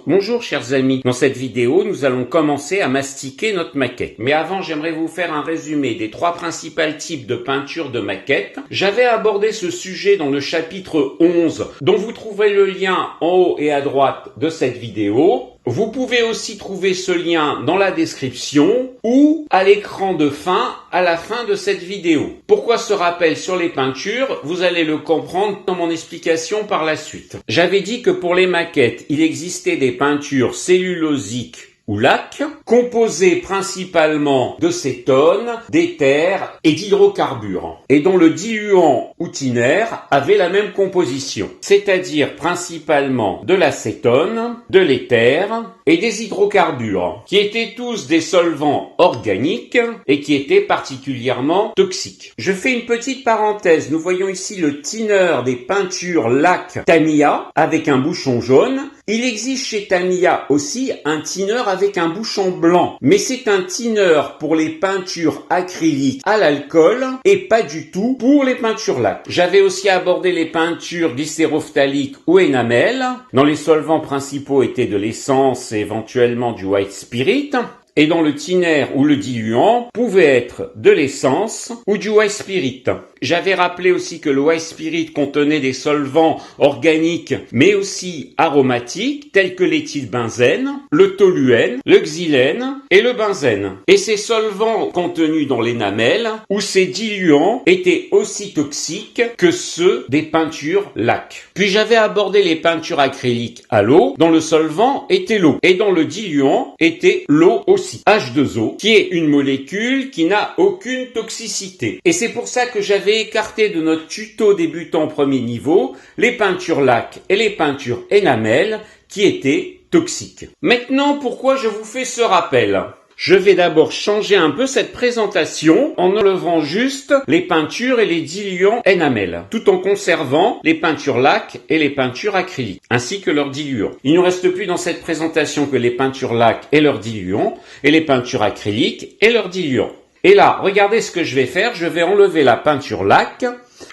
Bonjour chers amis, dans cette vidéo nous allons commencer à mastiquer notre maquette. Mais avant j'aimerais vous faire un résumé des 3 principaux types de peinture de maquette. J'avais abordé ce sujet dans le chapitre 11 dont vous trouverez le lien en haut et à droite de cette vidéo. Vous pouvez aussi trouver ce lien dans la description ou à l'écran de fin à la fin de cette vidéo. Pourquoi ce rappel sur les peintures? Vous allez le comprendre dans mon explication par la suite. J'avais dit que pour les maquettes, il existait des peintures cellulosiques ou lac, composé principalement de cétone, d'éther et d'hydrocarbures, et dont le diluant ou thinner avait la même composition, c'est-à-dire principalement de l'acétone, de l'éther et des hydrocarbures, qui étaient tous des solvants organiques et qui étaient particulièrement toxiques. Je fais une petite parenthèse, nous voyons ici le thinner des peintures lac Tamiya avec un bouchon jaune. Il existe chez Tamiya aussi un thinner avec un bouchon blanc, mais c'est un thinner pour les peintures acryliques à l'alcool et pas du tout pour les peintures lac. J'avais aussi abordé les peintures glycérophthaliques ou énamel, dont les solvants principaux étaient de l'essence et éventuellement du white spirit, et dont le thinner ou le diluant pouvait être de l'essence ou du white spirit. J'avais rappelé aussi que le white spirit contenait des solvants organiques mais aussi aromatiques tels que l'éthylbenzène, le toluène, le xylène et le benzène. Et ces solvants contenus dans l'énamel ou ces diluants étaient aussi toxiques que ceux des peintures lac. Puis j'avais abordé les peintures acryliques à l'eau dont le solvant était l'eau et dont le diluant était l'eau aussi, H2O, qui est une molécule qui n'a aucune toxicité. Et c'est pour ça que j'avais écarté de notre tuto débutant premier niveau les peintures lac et les peintures énamel qui étaient toxiques. Maintenant, pourquoi je vous fais ce rappel ? Je vais d'abord changer un peu cette présentation en enlevant juste les peintures et les diluants énamel, tout en conservant les peintures lac et les peintures acryliques, ainsi que leurs diluants. Il ne reste plus dans cette présentation que les peintures lac et leurs diluants, et les peintures acryliques et leurs diluants. Et là, regardez ce que je vais faire, je vais enlever la peinture lac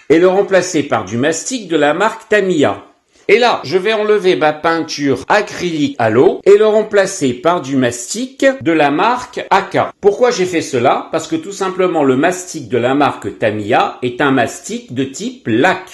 et le remplacer par du mastic de la marque Tamiya. Et là, je vais enlever ma peinture acrylique à l'eau et le remplacer par du mastic de la marque AK. Pourquoi j'ai fait cela? Parce que tout simplement le mastic de la marque Tamiya est un mastic de type lac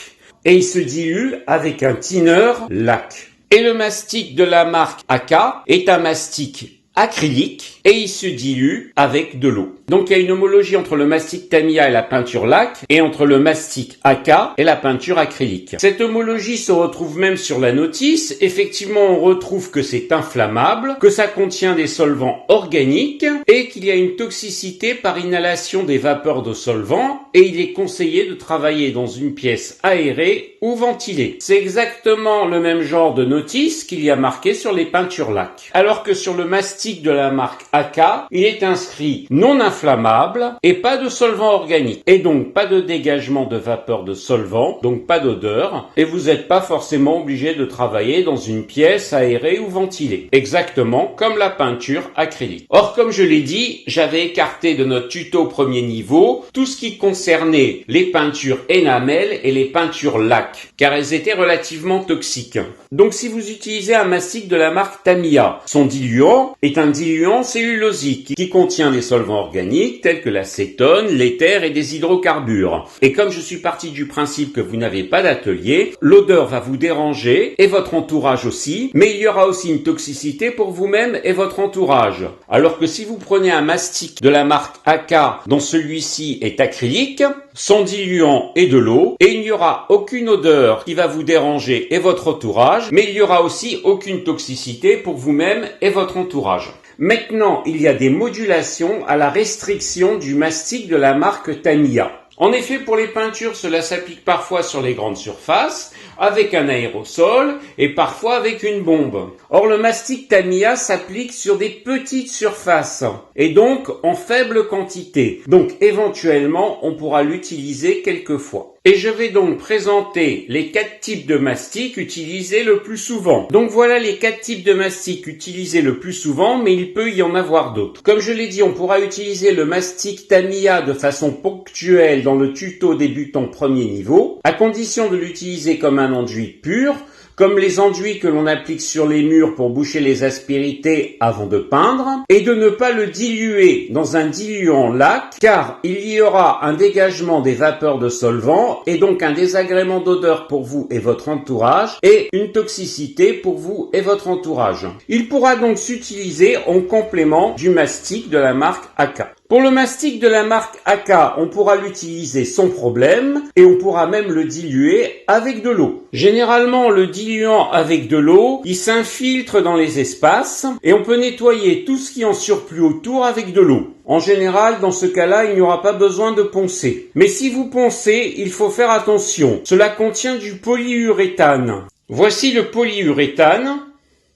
et il se dilue avec un thinner lac. Et le mastic de la marque AK est un mastic acrylique et il se dilue avec de l'eau. Donc il y a une homologie entre le mastic Tamiya et la peinture lac et entre le mastic AK et la peinture acrylique. Cette homologie se retrouve même sur la notice. Effectivement, on retrouve que c'est inflammable, que ça contient des solvants organiques et qu'il y a une toxicité par inhalation des vapeurs de solvant et il est conseillé de travailler dans une pièce aérée ou ventilée. C'est exactement le même genre de notice qu'il y a marqué sur les peintures lac. Alors que sur le mastic de la marque AK, il est inscrit non inflammable et pas de solvant organique. Et donc pas de dégagement de vapeur de solvant, donc pas d'odeur. Et vous n'êtes pas forcément obligé de travailler dans une pièce aérée ou ventilée. Exactement comme la peinture acrylique. Or, comme je l'ai dit, j'avais écarté de notre tuto premier niveau tout ce qui concernait les peintures énamel et les peintures lac, car elles étaient relativement toxiques. Donc si vous utilisez un mastic de la marque Tamiya, son diluant est un diluant cellulosique qui contient des solvants organiques tels que l'acétone, l'éther et des hydrocarbures. Et comme je suis parti du principe que vous n'avez pas d'atelier, l'odeur va vous déranger et votre entourage aussi, mais il y aura aussi une toxicité pour vous-même et votre entourage. Alors que si vous prenez un mastic de la marque AK dont celui-ci est acrylique, son diluant est de l'eau et il n'y aura aucune odeur qui va vous déranger et votre entourage, mais il n'y aura aussi aucune toxicité pour vous-même et votre entourage. Maintenant, il y a des modulations à la restriction du mastic de la marque Tamiya. En effet, pour les peintures, cela s'applique parfois sur les grandes surfaces, avec un aérosol et parfois avec une bombe. Or, le mastic Tamiya s'applique sur des petites surfaces et donc en faible quantité. Donc, éventuellement, on pourra l'utiliser quelquefois. Et je vais donc présenter les 4 types de mastic utilisés le plus souvent. Donc voilà les 4 types de mastic utilisés le plus souvent, mais il peut y en avoir d'autres. Comme je l'ai dit, on pourra utiliser le mastic Tamiya de façon ponctuelle dans le tuto débutant premier niveau, à condition de l'utiliser comme un enduit pur, comme les enduits que l'on applique sur les murs pour boucher les aspérités avant de peindre, et de ne pas le diluer dans un diluant lac, car il y aura un dégagement des vapeurs de solvant, et donc un désagrément d'odeur pour vous et votre entourage, et une toxicité pour vous et votre entourage. Il pourra donc s'utiliser en complément du mastic de la marque AK. Pour le mastic de la marque AK, on pourra l'utiliser sans problème et on pourra même le diluer avec de l'eau. Généralement, le diluant avec de l'eau, il s'infiltre dans les espaces et on peut nettoyer tout ce qui est en surplus autour avec de l'eau. En général, dans ce cas-là, il n'y aura pas besoin de poncer. Mais si vous poncez, il faut faire attention. Cela contient du polyuréthane. Voici le polyuréthane.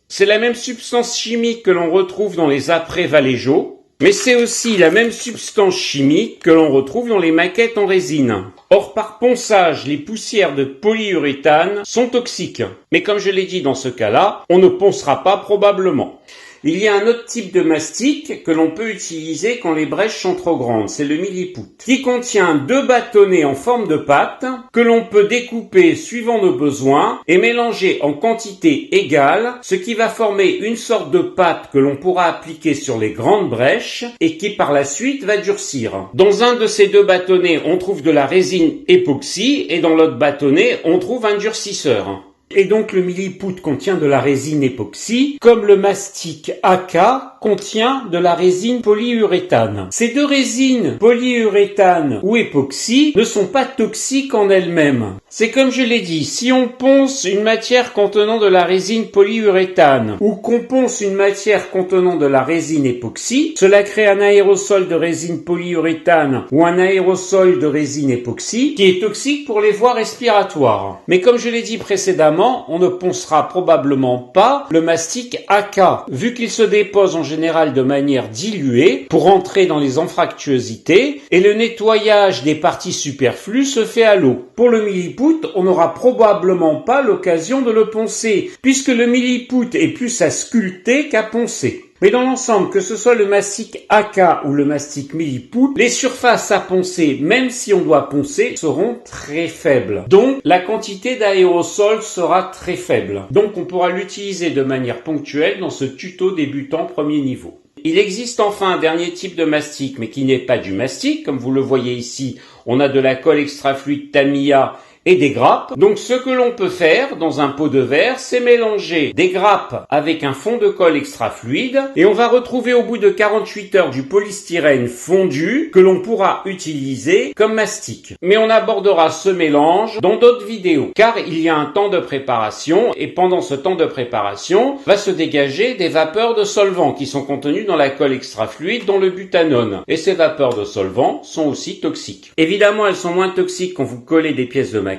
C'est la même substance chimique que l'on retrouve dans les apprêts Vallejo. Mais c'est aussi la même substance chimique que l'on retrouve dans les maquettes en résine. Or, par ponçage, les poussières de polyuréthane sont toxiques. Mais comme je l'ai dit dans ce cas-là, on ne poncera pas probablement. Il y a un autre type de mastic que l'on peut utiliser quand les brèches sont trop grandes, c'est le milliput, qui contient 2 bâtonnets en forme de pâte que l'on peut découper suivant nos besoins et mélanger en quantité égale, ce qui va former une sorte de pâte que l'on pourra appliquer sur les grandes brèches et qui par la suite va durcir. Dans un de ces 2 bâtonnets, on trouve de la résine époxy et dans l'autre bâtonnet, on trouve un durcisseur. Et donc le milliput contient de la résine époxy, comme le mastic AK contient de la résine polyuréthane. Ces 2 résines, polyuréthane ou époxy, ne sont pas toxiques en elles-mêmes. C'est comme je l'ai dit, si on ponce une matière contenant de la résine polyuréthane ou qu'on ponce une matière contenant de la résine époxy, cela crée un aérosol de résine polyuréthane ou un aérosol de résine époxy qui est toxique pour les voies respiratoires. Mais comme je l'ai dit précédemment, on ne poncera probablement pas le mastic AK, vu qu'il se dépose en général de manière diluée pour entrer dans les anfractuosités et le nettoyage des parties superflues se fait à l'eau. Pour le milliput, on n'aura probablement pas l'occasion de le poncer, puisque le milliput est plus à sculpter qu'à poncer. Mais dans l'ensemble, que ce soit le mastic AK ou le mastic milliput, les surfaces à poncer, même si on doit poncer, seront très faibles. Donc, la quantité d'aérosol sera très faible. Donc, on pourra l'utiliser de manière ponctuelle dans ce tuto débutant premier niveau. Il existe enfin un dernier type de mastic, mais qui n'est pas du mastic. Comme vous le voyez ici, on a de la colle extra fluide Tamiya et des grappes. Donc ce que l'on peut faire dans un pot de verre, c'est mélanger des grappes avec un fond de colle extra fluide et on va retrouver au bout de 48 heures du polystyrène fondu que l'on pourra utiliser comme mastic. Mais on abordera ce mélange dans d'autres vidéos car il y a un temps de préparation et pendant ce temps de préparation va se dégager des vapeurs de solvant qui sont contenues dans la colle extra fluide dont le butanone. Et ces vapeurs de solvant sont aussi toxiques. Évidemment, elles sont moins toxiques quand vous collez des pièces de maquette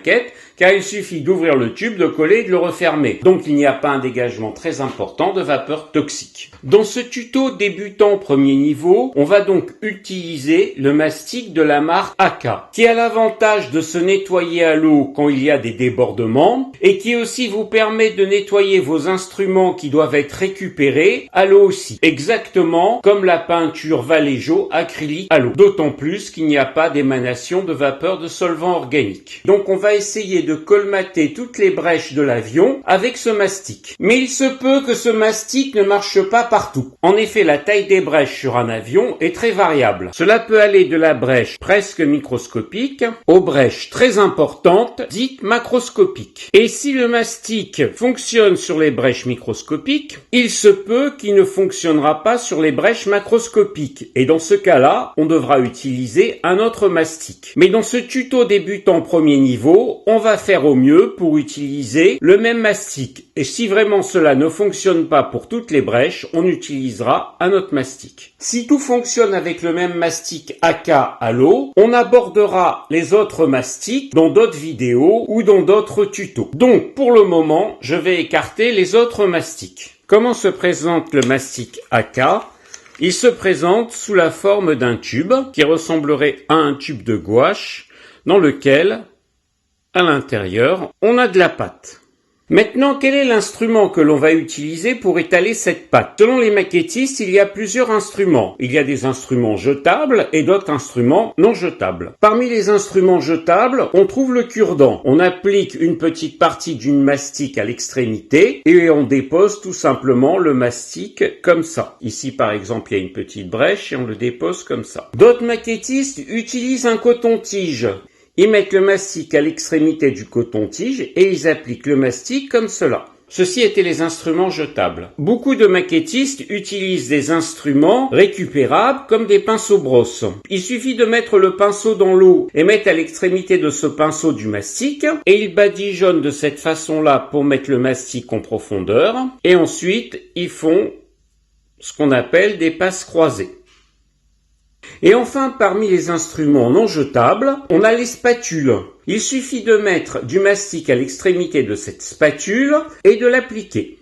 car il suffit d'ouvrir le tube, de coller et de le refermer. Donc il n'y a pas un dégagement très important de vapeur toxique. Dans ce tuto débutant premier niveau, on va donc utiliser le mastic de la marque AK, qui a l'avantage de se nettoyer à l'eau quand il y a des débordements et qui aussi vous permet de nettoyer vos instruments qui doivent être récupérés à l'eau aussi. Exactement comme la peinture Vallejo acrylique à l'eau. D'autant plus qu'il n'y a pas d'émanation de vapeur de solvant organique. Donc on va essayer de colmater toutes les brèches de l'avion avec ce mastic. Mais il se peut que ce mastic ne marche pas partout. En effet, la taille des brèches sur un avion est très variable. Cela peut aller de la brèche presque microscopique aux brèches très importantes, dites macroscopiques. Et si le mastic fonctionne sur les brèches microscopiques, il se peut qu'il ne fonctionnera pas sur les brèches macroscopiques. Et dans ce cas-là, on devra utiliser un autre mastic. Mais dans ce tuto débutant premier niveau, on va faire au mieux pour utiliser le même mastic. Et si vraiment cela ne fonctionne pas pour toutes les brèches, on utilisera un autre mastic. Si tout fonctionne avec le même mastic AK à l'eau, on abordera les autres mastics dans d'autres vidéos ou dans d'autres tutos. Donc, pour le moment, je vais écarter les autres mastics. Comment se présente le mastic AK ? Il se présente sous la forme d'un tube qui ressemblerait à un tube de gouache dans lequel à l'intérieur, on a de la pâte. Maintenant, quel est l'instrument que l'on va utiliser pour étaler cette pâte? Selon les maquettistes, il y a plusieurs instruments. Il y a des instruments jetables et d'autres instruments non jetables. Parmi les instruments jetables, on trouve le cure-dent. On applique une petite partie d'une mastic à l'extrémité et on dépose tout simplement le mastic comme ça. Ici, par exemple, il y a une petite brèche et on le dépose comme ça. D'autres maquettistes utilisent un coton-tige. Ils mettent le mastic à l'extrémité du coton-tige et ils appliquent le mastic comme cela. Ceci étaient les instruments jetables. Beaucoup de maquettistes utilisent des instruments récupérables comme des pinceaux brosses. Il suffit de mettre le pinceau dans l'eau et mettre à l'extrémité de ce pinceau du mastic et ils badigeonnent de cette façon-là pour mettre le mastic en profondeur et ensuite ils font ce qu'on appelle des passes croisées. Et enfin, parmi les instruments non jetables, on a les spatules. Il suffit de mettre du mastic à l'extrémité de cette spatule et de l'appliquer.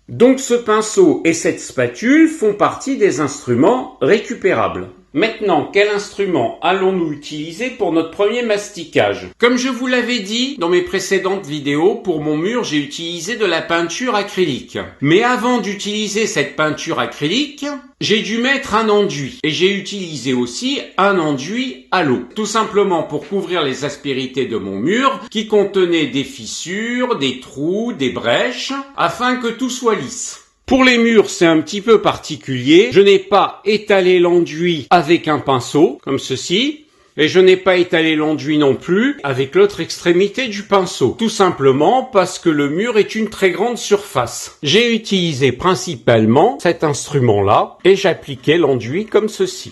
Donc ce pinceau et cette spatule font partie des instruments récupérables. Maintenant, quel instrument allons-nous utiliser pour notre premier masticage? Comme je vous l'avais dit dans mes précédentes vidéos, pour mon mur, j'ai utilisé de la peinture acrylique. Mais avant d'utiliser cette peinture acrylique, j'ai dû mettre un enduit. Et j'ai utilisé aussi un enduit à l'eau. Tout simplement pour couvrir les aspérités de mon mur, qui contenaient des fissures, des trous, des brèches, afin que tout soit lisse. Pour les murs, c'est un petit peu particulier. Je n'ai pas étalé l'enduit avec un pinceau, comme ceci. Et je n'ai pas étalé l'enduit non plus avec l'autre extrémité du pinceau. Tout simplement parce que le mur est une très grande surface. J'ai utilisé principalement cet instrument-là et j'appliquais l'enduit comme ceci.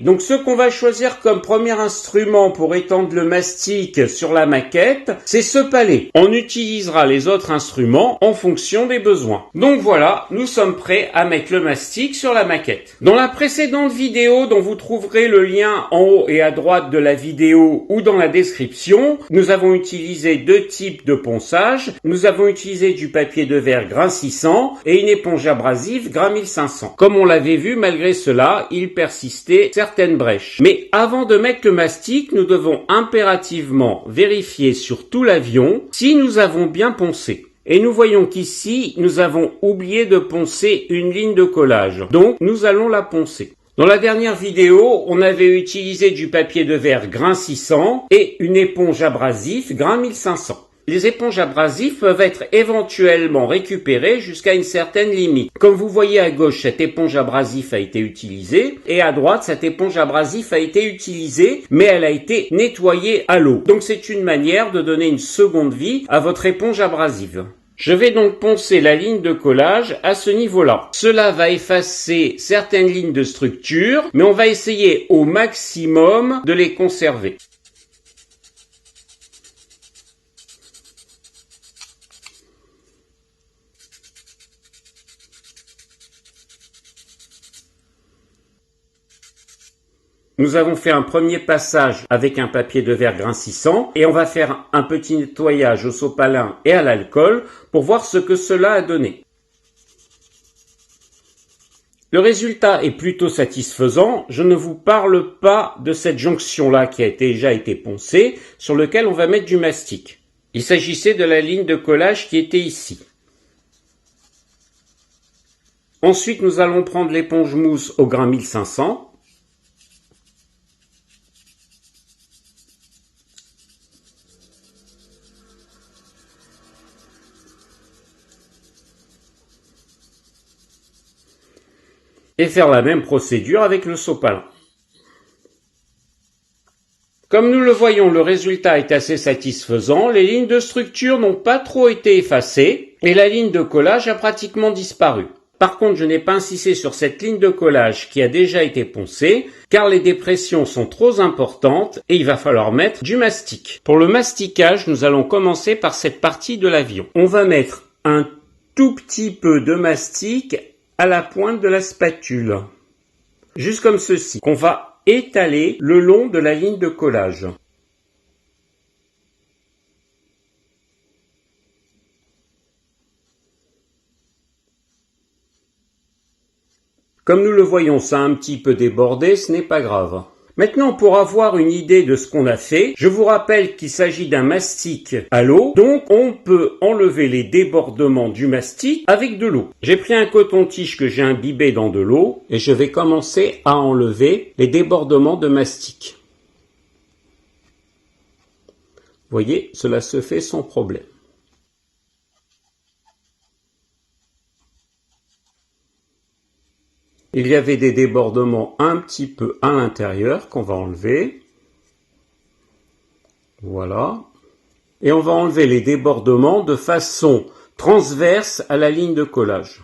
Donc ce qu'on va choisir comme premier instrument pour étendre le mastic sur la maquette, c'est ce palais. On utilisera les autres instruments en fonction des besoins. Donc voilà, nous sommes prêts à mettre le mastic sur la maquette. Dans la précédente vidéo, dont vous trouverez le lien en haut et à droite de la vidéo ou dans la description, nous avons utilisé deux types de ponçage. Nous avons utilisé du papier de verre grain 600 et une éponge abrasive grain 1500. Comme on l'avait vu, malgré cela, il persistait certaines brèches. Mais avant de mettre le mastic, nous devons impérativement vérifier sur tout l'avion si nous avons bien poncé. Et nous voyons qu'ici, nous avons oublié de poncer une ligne de collage. Donc, nous allons la poncer. Dans la dernière vidéo, on avait utilisé du papier de verre grain 600 et une éponge abrasive grain 1500. Les éponges abrasives peuvent être éventuellement récupérées jusqu'à une certaine limite. Comme vous voyez à gauche, cette éponge abrasive a été utilisée et à droite, cette éponge abrasive a été utilisée, mais elle a été nettoyée à l'eau. Donc c'est une manière de donner une seconde vie à votre éponge abrasive. Je vais donc poncer la ligne de collage à ce niveau-là. Cela va effacer certaines lignes de structure, mais on va essayer au maximum de les conserver. Nous avons fait un premier passage avec un papier de verre grain 600 et on va faire un petit nettoyage au sopalin et à l'alcool pour voir ce que cela a donné. Le résultat est plutôt satisfaisant. Je ne vous parle pas de cette jonction-là qui a déjà été poncée, sur lequel on va mettre du mastic. Il s'agissait de la ligne de collage qui était ici. Ensuite, nous allons prendre l'éponge mousse au grain 1500. Et faire la même procédure avec le sopalin. Comme nous le voyons, le résultat est assez satisfaisant. Les lignes de structure n'ont pas trop été effacées et la ligne de collage a pratiquement disparu. Par contre, je n'ai pas insisté sur cette ligne de collage qui a déjà été poncée car les dépressions sont trop importantes et il va falloir mettre du mastic. Pour le masticage, nous allons commencer par cette partie de l'avion. On va mettre un tout petit peu de mastic à la pointe de la spatule, juste comme ceci, qu'on va étaler le long de la ligne de collage. Comme nous le voyons, ça a un petit peu débordé, ce n'est pas grave. Maintenant, pour avoir une idée de ce qu'on a fait, je vous rappelle qu'il s'agit d'un mastic à l'eau, donc on peut enlever les débordements du mastic avec de l'eau. J'ai pris un coton-tige que j'ai imbibé dans de l'eau et je vais commencer à enlever les débordements de mastic. Vous voyez, cela se fait sans problème. Il y avait des débordements un petit peu à l'intérieur qu'on va enlever. Voilà. Et on va enlever les débordements de façon transverse à la ligne de collage.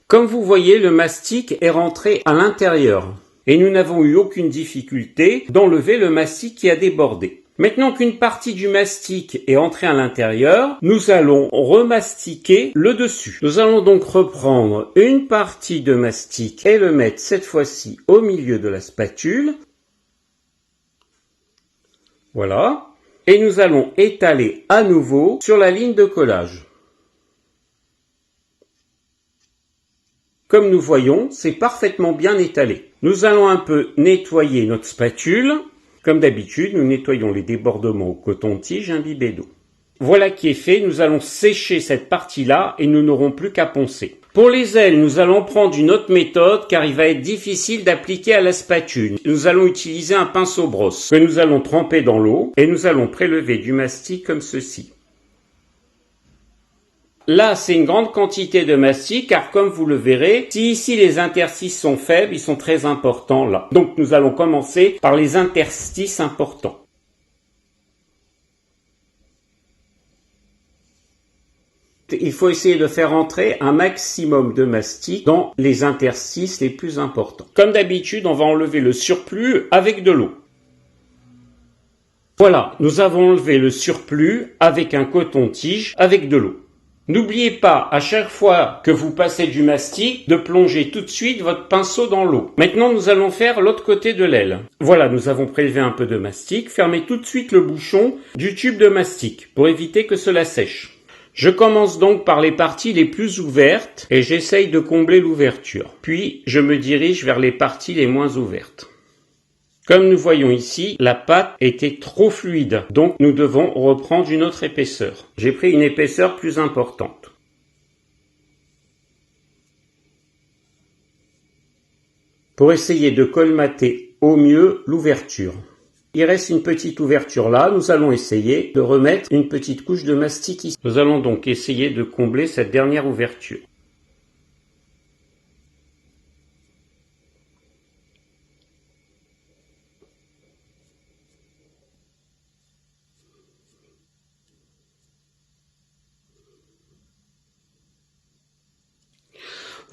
Comme vous voyez, le mastic est rentré à l'intérieur. Et nous n'avons eu aucune difficulté d'enlever le mastic qui a débordé. Maintenant qu'une partie du mastic est entrée à l'intérieur, nous allons remastiquer le dessus. Nous allons donc reprendre une partie de mastic et le mettre cette fois-ci au milieu de la spatule. Voilà. Et nous allons étaler à nouveau sur la ligne de collage. Comme nous voyons, c'est parfaitement bien étalé. Nous allons un peu nettoyer notre spatule. Comme d'habitude, nous nettoyons les débordements au coton-tige imbibé d'eau. Voilà qui est fait, nous allons sécher cette partie-là et nous n'aurons plus qu'à poncer. Pour les ailes, nous allons prendre une autre méthode car il va être difficile d'appliquer à la spatule. Nous allons utiliser un pinceau brosse que nous allons tremper dans l'eau et nous allons prélever du mastic comme ceci. Là, c'est une grande quantité de mastic, car comme vous le verrez, si ici les interstices sont faibles, ils sont très importants là. Donc nous allons commencer par les interstices importants. Il faut essayer de faire entrer un maximum de mastic dans les interstices les plus importants. Comme d'habitude, on va enlever le surplus avec de l'eau. Voilà, nous avons enlevé le surplus avec un coton-tige avec de l'eau. N'oubliez pas, à chaque fois que vous passez du mastic, de plonger tout de suite votre pinceau dans l'eau. Maintenant, nous allons faire l'autre côté de l'aile. Voilà, nous avons prélevé un peu de mastic. Fermez tout de suite le bouchon du tube de mastic pour éviter que cela sèche. Je commence donc par les parties les plus ouvertes et j'essaye de combler l'ouverture. Puis, je me dirige vers les parties les moins ouvertes. Comme nous voyons ici, la pâte était trop fluide, donc nous devons reprendre une autre épaisseur. J'ai pris une épaisseur plus importante. Pour essayer de colmater au mieux l'ouverture. Il reste une petite ouverture là, nous allons essayer de remettre une petite couche de mastic ici. Nous allons donc essayer de combler cette dernière ouverture.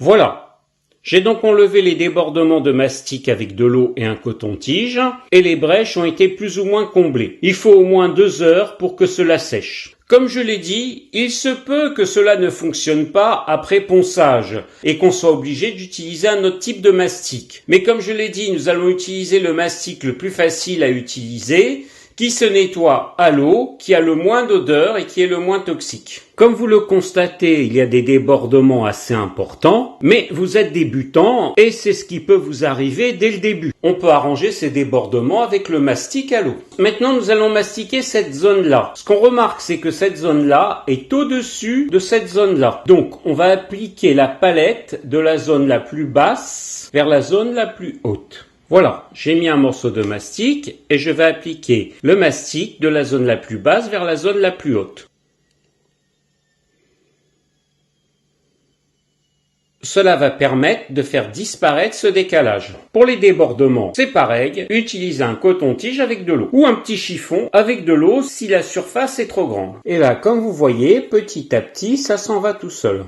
Voilà, j'ai donc enlevé les débordements de mastic avec de l'eau et un coton-tige, et les brèches ont été plus ou moins comblées. Il faut au moins 2 heures pour que cela sèche. Comme je l'ai dit, il se peut que cela ne fonctionne pas après ponçage, et qu'on soit obligé d'utiliser un autre type de mastic. Mais comme je l'ai dit, nous allons utiliser le mastic le plus facile à utiliser, qui se nettoie à l'eau, qui a le moins d'odeur et qui est le moins toxique. Comme vous le constatez, il y a des débordements assez importants, mais vous êtes débutant et c'est ce qui peut vous arriver dès le début. On peut arranger ces débordements avec le mastic à l'eau. Maintenant, nous allons mastiquer cette zone-là. Ce qu'on remarque, c'est que cette zone-là est au-dessus de cette zone-là. Donc, on va appliquer la palette de la zone la plus basse vers la zone la plus haute. Voilà, j'ai mis un morceau de mastic et je vais appliquer le mastic de la zone la plus basse vers la zone la plus haute. Cela va permettre de faire disparaître ce décalage. Pour les débordements, c'est pareil, utilisez un coton-tige avec de l'eau ou un petit chiffon avec de l'eau si la surface est trop grande. Et là, comme vous voyez, petit à petit, ça s'en va tout seul.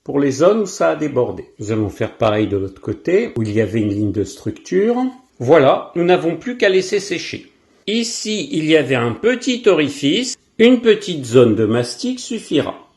Pour les zones où ça a débordé. Nous allons faire pareil de l'autre côté, où il y avait une ligne de structure. Voilà, nous n'avons plus qu'à laisser sécher. Ici, il y avait un petit orifice, une petite zone de mastic suffira.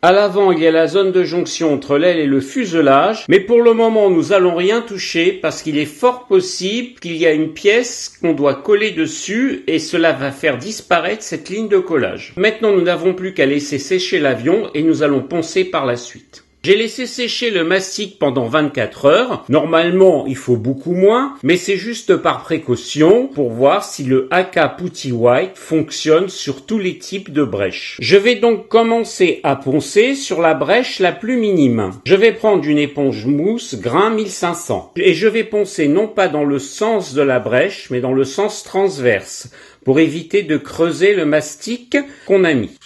À l'avant, il y a la zone de jonction entre l'aile et le fuselage, mais pour le moment, nous allons rien toucher parce qu'il est fort possible qu'il y a une pièce qu'on doit coller dessus et cela va faire disparaître cette ligne de collage. Maintenant, nous n'avons plus qu'à laisser sécher l'avion et nous allons poncer par la suite. J'ai laissé sécher le mastic pendant 24 heures. Normalement, il faut beaucoup moins, mais c'est juste par précaution pour voir si le AK Putty White fonctionne sur tous les types de brèches. Je vais donc commencer à poncer sur la brèche la plus minime. Je vais prendre une éponge mousse grain 1500 et je vais poncer non pas dans le sens de la brèche, mais dans le sens transverse pour éviter de creuser le mastic qu'on a mis.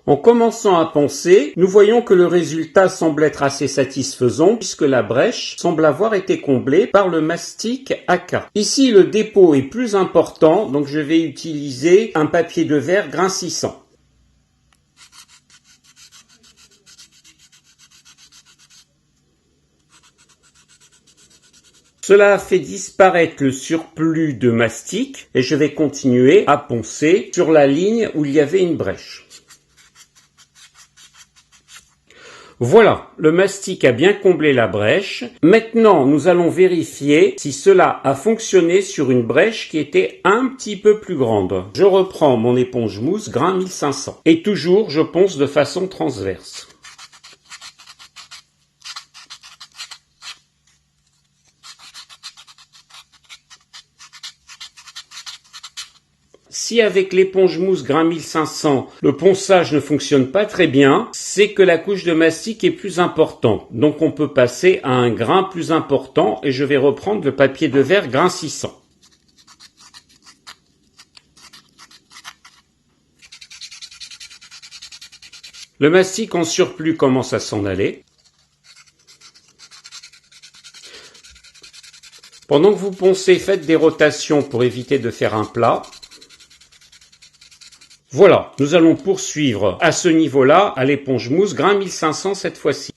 En commençant à poncer, nous voyons que le résultat semble être assez satisfaisant puisque la brèche semble avoir été comblée par le mastic AK. Ici, le dépôt est plus important, donc je vais utiliser un papier de verre grain 600. Cela a fait disparaître le surplus de mastic et je vais continuer à poncer sur la ligne où il y avait une brèche. Voilà, le mastic a bien comblé la brèche. Maintenant, nous allons vérifier si cela a fonctionné sur une brèche qui était un petit peu plus grande. Je reprends mon éponge mousse grain 1500 et toujours je ponce de façon transverse. Si avec l'éponge mousse grain 1500, le ponçage ne fonctionne pas très bien, c'est que la couche de mastic est plus importante. Donc on peut passer à un grain plus important et je vais reprendre le papier de verre grain 600. Le mastic en surplus commence à s'en aller. Pendant que vous poncez, faites des rotations pour éviter de faire un plat. Voilà, nous allons poursuivre à ce niveau-là, à l'éponge mousse, grain 1500 cette fois-ci.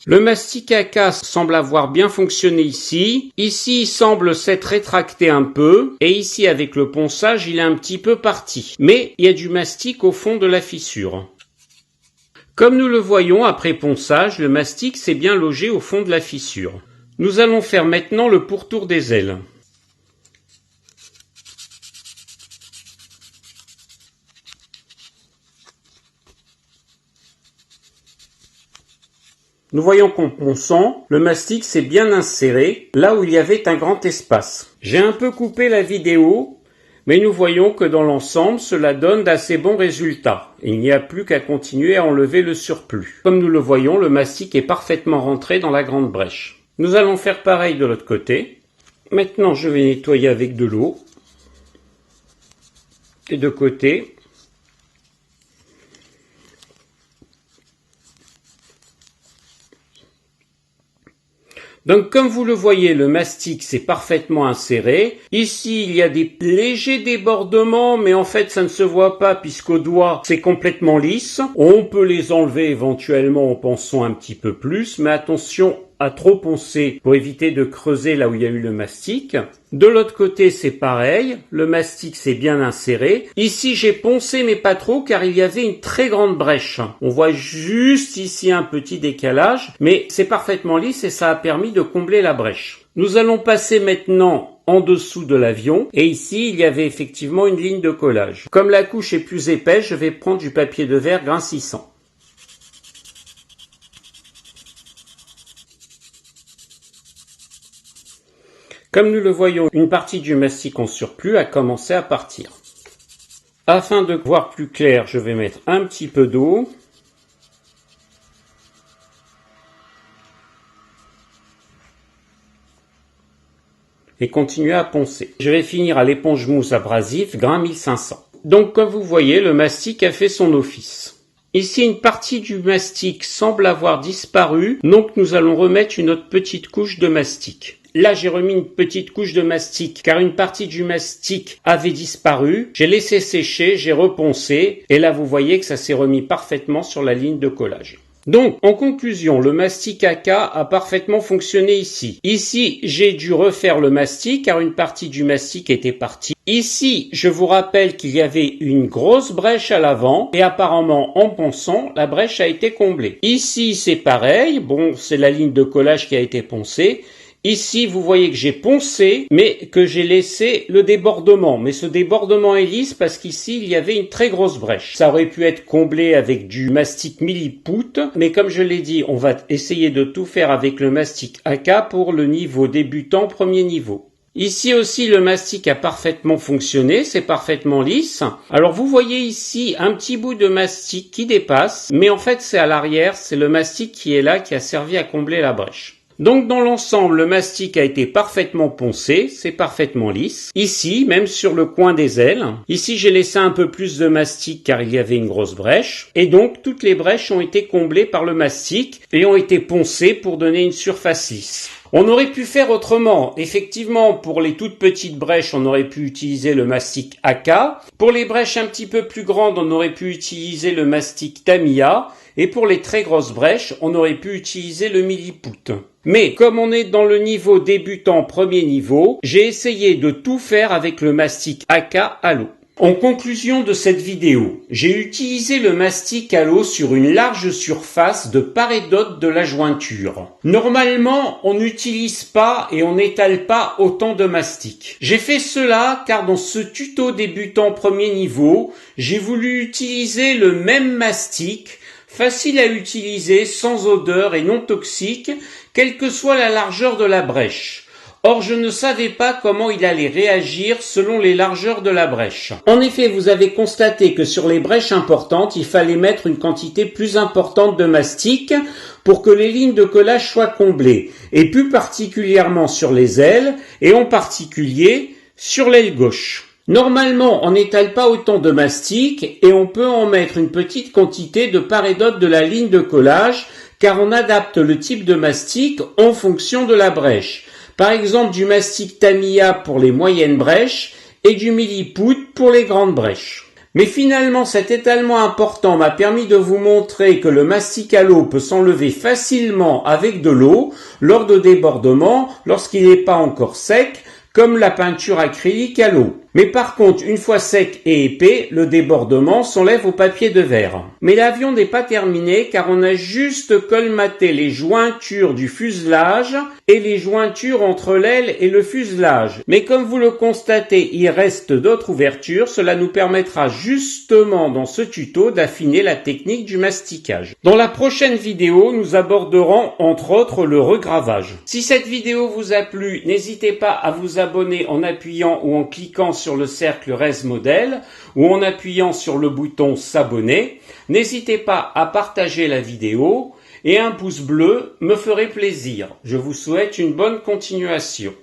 Le mastic AK semble avoir bien fonctionné ici. Ici, il semble s'être rétracté un peu. Et ici, avec le ponçage, il est un petit peu parti. Mais il y a du mastic au fond de la fissure. Comme nous le voyons, après ponçage, le mastic s'est bien logé au fond de la fissure. Nous allons faire maintenant le pourtour des ailes. Nous voyons qu'en ponçant, le mastic s'est bien inséré là où il y avait un grand espace. J'ai un peu coupé la vidéo, mais nous voyons que dans l'ensemble, cela donne d'assez bons résultats. Il n'y a plus qu'à continuer à enlever le surplus. Comme nous le voyons, le mastic est parfaitement rentré dans la grande brèche. Nous allons faire pareil de l'autre côté. Maintenant, je vais nettoyer avec de l'eau. Et de côté. Donc, comme vous le voyez, le mastic s'est parfaitement inséré. Ici, il y a des légers débordements, mais en fait, ça ne se voit pas puisqu'au doigt, c'est complètement lisse. On peut les enlever éventuellement en ponçant un petit peu plus, mais attention à trop poncer pour éviter de creuser là où il y a eu le mastic. De l'autre côté, c'est pareil. Le mastic s'est bien inséré. Ici, j'ai poncé, mais pas trop, car il y avait une très grande brèche. On voit juste ici un petit décalage, mais c'est parfaitement lisse et ça a permis de combler la brèche. Nous allons passer maintenant en dessous de l'avion, et ici, il y avait effectivement une ligne de collage. Comme la couche est plus épaisse, je vais prendre du papier de verre grain 600. Comme nous le voyons, une partie du mastic en surplus a commencé à partir. Afin de voir plus clair, je vais mettre un petit peu d'eau. Et continuer à poncer. Je vais finir à l'éponge mousse abrasive, grain 1500. Donc comme vous voyez, le mastic a fait son office. Ici, une partie du mastic semble avoir disparu, donc nous allons remettre une autre petite couche de mastic. Là, j'ai remis une petite couche de mastic car une partie du mastic avait disparu. J'ai laissé sécher, j'ai reponcé et là, vous voyez que ça s'est remis parfaitement sur la ligne de collage. Donc, en conclusion, le mastic AK a parfaitement fonctionné ici. Ici, j'ai dû refaire le mastic car une partie du mastic était partie. Ici, je vous rappelle qu'il y avait une grosse brèche à l'avant et apparemment, en ponçant, la brèche a été comblée. Ici, c'est pareil. Bon, c'est la ligne de collage qui a été poncée. Ici, vous voyez que j'ai poncé, mais que j'ai laissé le débordement. Mais ce débordement est lisse parce qu'ici, il y avait une très grosse brèche. Ça aurait pu être comblé avec du mastic milliput, mais comme je l'ai dit, on va essayer de tout faire avec le mastic AK pour le niveau débutant, premier niveau. Ici aussi, le mastic a parfaitement fonctionné, c'est parfaitement lisse. Alors vous voyez ici un petit bout de mastic qui dépasse, mais en fait c'est à l'arrière, c'est le mastic qui est là, qui a servi à combler la brèche. Donc dans l'ensemble, le mastic a été parfaitement poncé, c'est parfaitement lisse. Ici, même sur le coin des ailes, ici j'ai laissé un peu plus de mastic car il y avait une grosse brèche. Et donc toutes les brèches ont été comblées par le mastic et ont été poncées pour donner une surface lisse. On aurait pu faire autrement. Effectivement, pour les toutes petites brèches, on aurait pu utiliser le mastic AK. Pour les brèches un petit peu plus grandes, on aurait pu utiliser le mastic Tamiya. Et pour les très grosses brèches, on aurait pu utiliser le milliput. Mais comme on est dans le niveau débutant premier niveau, j'ai essayé de tout faire avec le mastic AK à l'eau. En conclusion de cette vidéo, j'ai utilisé le mastic à l'eau sur une large surface de part et d'autre de la jointure. Normalement, on n'utilise pas et on n'étale pas autant de mastic. J'ai fait cela car dans ce tuto débutant premier niveau, j'ai voulu utiliser le même mastic, facile à utiliser, sans odeur et non toxique, quelle que soit la largeur de la brèche. Or, je ne savais pas comment il allait réagir selon les largeurs de la brèche. En effet, vous avez constaté que sur les brèches importantes, il fallait mettre une quantité plus importante de mastic pour que les lignes de collage soient comblées, et plus particulièrement sur les ailes, et en particulier sur l'aile gauche. Normalement, on n'étale pas autant de mastic et on peut en mettre une petite quantité de part et d'autre de la ligne de collage car on adapte le type de mastic en fonction de la brèche. Par exemple, du mastic Tamiya pour les moyennes brèches et du milliput pour les grandes brèches. Mais finalement, cet étalement important m'a permis de vous montrer que le mastic à l'eau peut s'enlever facilement avec de l'eau lors de débordements, lorsqu'il n'est pas encore sec, comme la peinture acrylique à l'eau. Mais par contre, une fois sec et épais, le débordement s'enlève au papier de verre. Mais l'avion n'est pas terminé car on a juste colmaté les jointures du fuselage et les jointures entre l'aile et le fuselage. Mais comme vous le constatez, il reste d'autres ouvertures. Cela nous permettra justement dans ce tuto d'affiner la technique du masticage. Dans la prochaine vidéo, nous aborderons entre autres le regravage. Si cette vidéo vous a plu, n'hésitez pas à vous abonner en appuyant ou en cliquant sur le cercle Reste Modèle ou en appuyant sur le bouton s'abonner. N'hésitez pas à partager la vidéo et un pouce bleu me ferait plaisir. Je vous souhaite une bonne continuation.